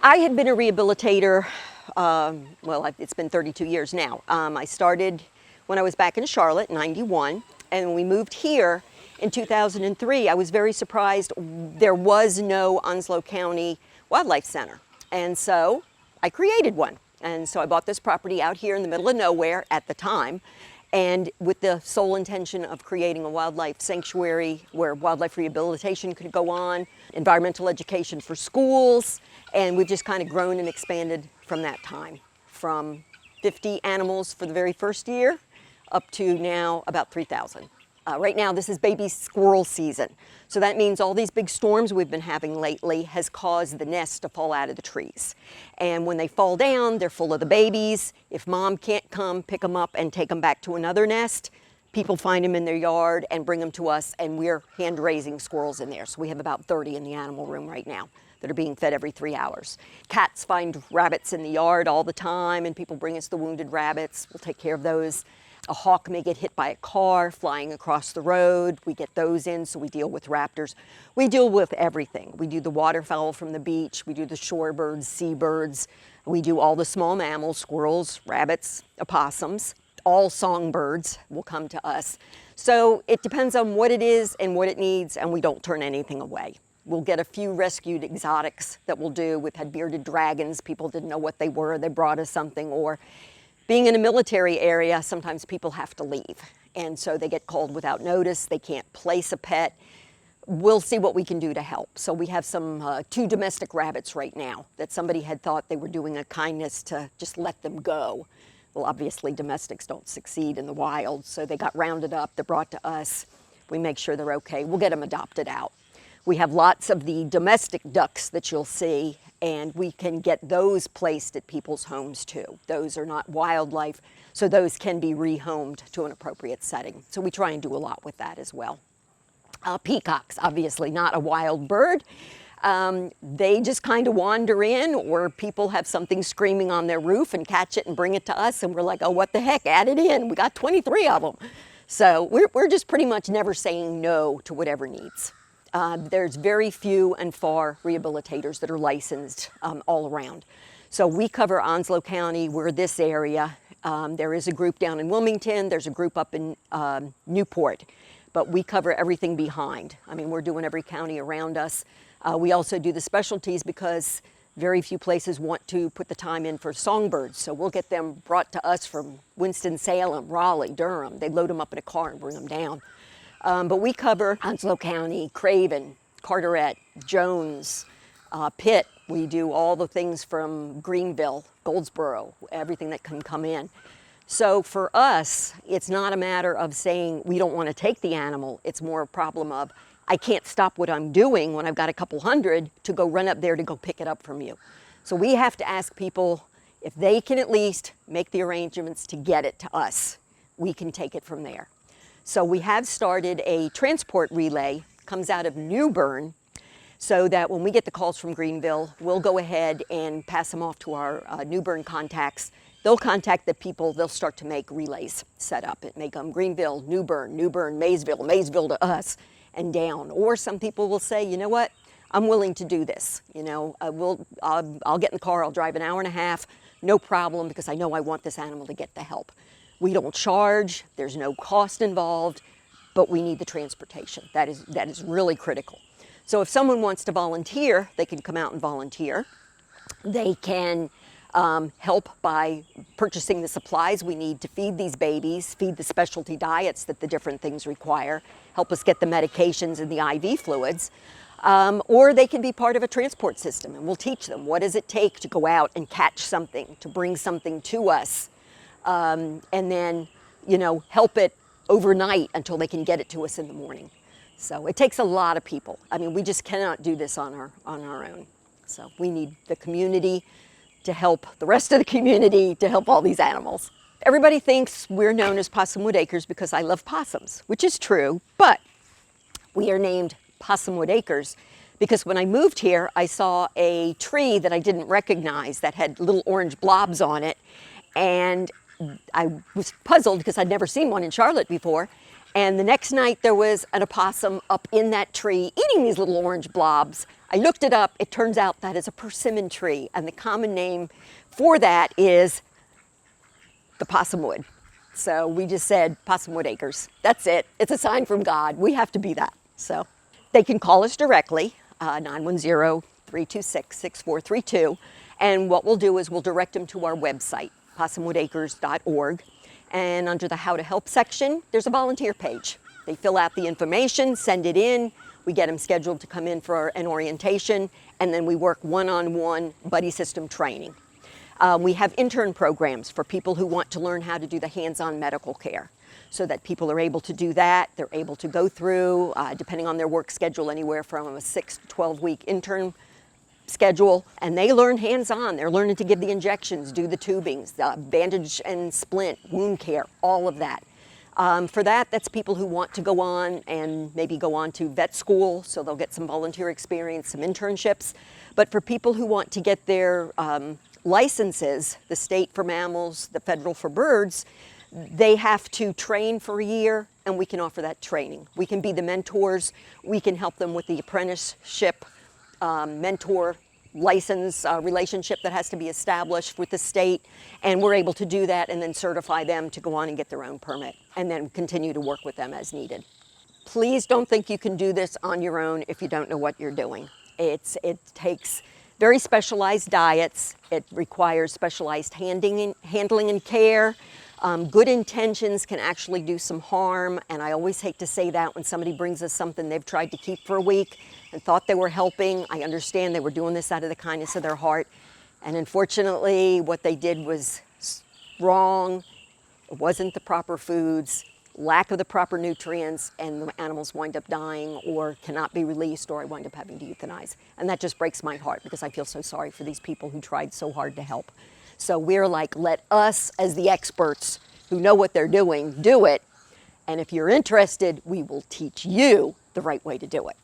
I had been a rehabilitator, well, it's been 32 years now. I started when I was back in Charlotte, 91, and when we moved here in 2003, I was very surprised there was no Onslow County Wildlife Center. And so I created one. And so I bought this property out here in the middle of nowhere at the time, and with the sole intention of creating a wildlife sanctuary where wildlife rehabilitation could go on, environmental education for schools, and we've just kind of grown and expanded from that time, from 50 animals for the very first year up to now about 3,000. Right now, this is baby squirrel season. So that means all these big storms we've been having lately has caused the nests to fall out of the trees. And when they fall down, they're full of the babies. If mom can't come pick them up and take them back to another nest, people find them in their yard and bring them to us, and we're hand raising squirrels in there. So we have about 30 in the animal room right now that are being fed every 3 hours. Cats find rabbits in the yard all the time, and people bring us the wounded rabbits. We'll take care of those. A hawk may get hit by a car flying across the road. We get those in, so we deal with raptors. We deal with everything. We do the waterfowl from the beach. We do the shorebirds, seabirds. We do all the small mammals, squirrels, rabbits, opossums. All songbirds will come to us. So it depends on what it is and what it needs, and we don't turn anything away. We'll get a few rescued exotics that we'll do. We've had bearded dragons. People didn't know what they were. They brought us something. Or being in a military area, sometimes people have to leave. And so they get called without notice. They can't place a pet. We'll see what we can do to help. So we have some 2 domestic rabbits right now that somebody had thought they were doing a kindness to just let them go. Well, obviously domestics don't succeed in the wild. So they got rounded up. They're brought to us. We make sure they're okay. We'll get them adopted out. We have lots of the domestic ducks that you'll see, and we can get those placed at people's homes too. Those are not wildlife, so those can be rehomed to an appropriate setting. So we try and do a lot with that as well. Peacocks, obviously not a wild bird. They just kind of wander in, or people have something screaming on their roof and catch it and bring it to us, and we're like, oh, what the heck, add it in. We got 23 of them. So we're just pretty much never saying no to whatever needs. There's very few and far rehabilitators that are licensed all around. So we cover Onslow County, we're this area. There is a group down in Wilmington, there's a group up in Newport, but we cover everything behind. I mean, we're doing every county around us. We also do the specialties because very few places want to put the time in for songbirds. So we'll get them brought to us from Winston-Salem, Raleigh, Durham. They load them up in a car and bring them down. But we cover Onslow County, Craven, Carteret, Jones, Pitt. We do all the things from Greenville, Goldsboro, everything that can come in. So for us, it's not a matter of saying we don't want to take the animal. It's more a problem of I can't stop what I'm doing when I've got a couple hundred to go run up there to go pick it up from you. So we have to ask people if they can at least make the arrangements to get it to us. We can take it from there. So we have started a transport relay, comes out of New Bern, so that when we get the calls from Greenville, we'll go ahead and pass them off to our New Bern contacts. They'll contact the people, they'll start to make relays set up. It may come Greenville, New Bern, Maysville, Maysville to us, and down. Or some people will say, you know what, I'm willing to do this. You know, I'll get in the car, I'll drive an hour and a half, no problem, because I know I want this animal to get the help. We don't charge, there's no cost involved, but we need the transportation. That is really critical. So if someone wants to volunteer, they can come out and volunteer. They can help by purchasing the supplies we need to feed these babies, feed the specialty diets that the different things require, help us get the medications and the IV fluids, or they can be part of a transport system, and we'll teach them what does it take to go out and catch something, to bring something to us, and then, you know, help it overnight until they can get it to us in the morning. So it takes a lot of people. I mean, we just cannot do this on our own. So we need the community to help the rest of the community to help all these animals. Everybody thinks we're known as Possumwood Acres because I love possums, which is true, but we are named Possumwood Acres because when I moved here, I saw a tree that I didn't recognize that had little orange blobs on it, and I was puzzled because I'd never seen one in Charlotte before, And the next night there was an opossum up in that tree eating these little orange blobs. I looked it up. It turns out that is a persimmon tree, and the common name for that is the possumwood. So we just said Possumwood Acres. That's it. It's a sign from God. We have to be that. So they can call us directly, 910-326-6432. And what we'll do is we'll direct them to our website, possumwoodacres.org. And under the How to Help section, there's a volunteer page. They fill out the information, send it in. We get them scheduled to come in for an orientation, and then we work one-on-one buddy system training. We have intern programs for people who want to learn how to do the hands-on medical care, so that people are able to do that. They're able to go through, depending on their work schedule, anywhere from a 6 to 12-week intern schedule, and they learn hands-on. They're learning to give the injections, do the tubings, bandage and splint, wound care, all of that. For that, that's people who want to go on and maybe go on to vet school, so they'll get some volunteer experience, some internships. But for people who want to get their licenses, the state for mammals, the federal for birds, they have to train for a year, and we can offer that training. We can be the mentors. We can help them with the apprenticeship, mentor license relationship that has to be established with the state, and we're able to do that and then certify them to go on and get their own permit, and then continue to work with them as needed. Please don't think you can do this on your own if you don't know what you're doing. It takes very specialized diets. It requires specialized handling and care. Good intentions can actually do some harm, and I always hate to say that when somebody brings us something they've tried to keep for a week and thought they were helping. I understand they were doing this out of the kindness of their heart, and unfortunately what they did was wrong. It wasn't the proper foods, lack of the proper nutrients, and the animals wind up dying or cannot be released, or I wind up having to euthanize. And that just breaks my heart because I feel so sorry for these people who tried so hard to help. So we're like, let us as the experts who know what they're doing, do it. And if you're interested, we will teach you the right way to do it.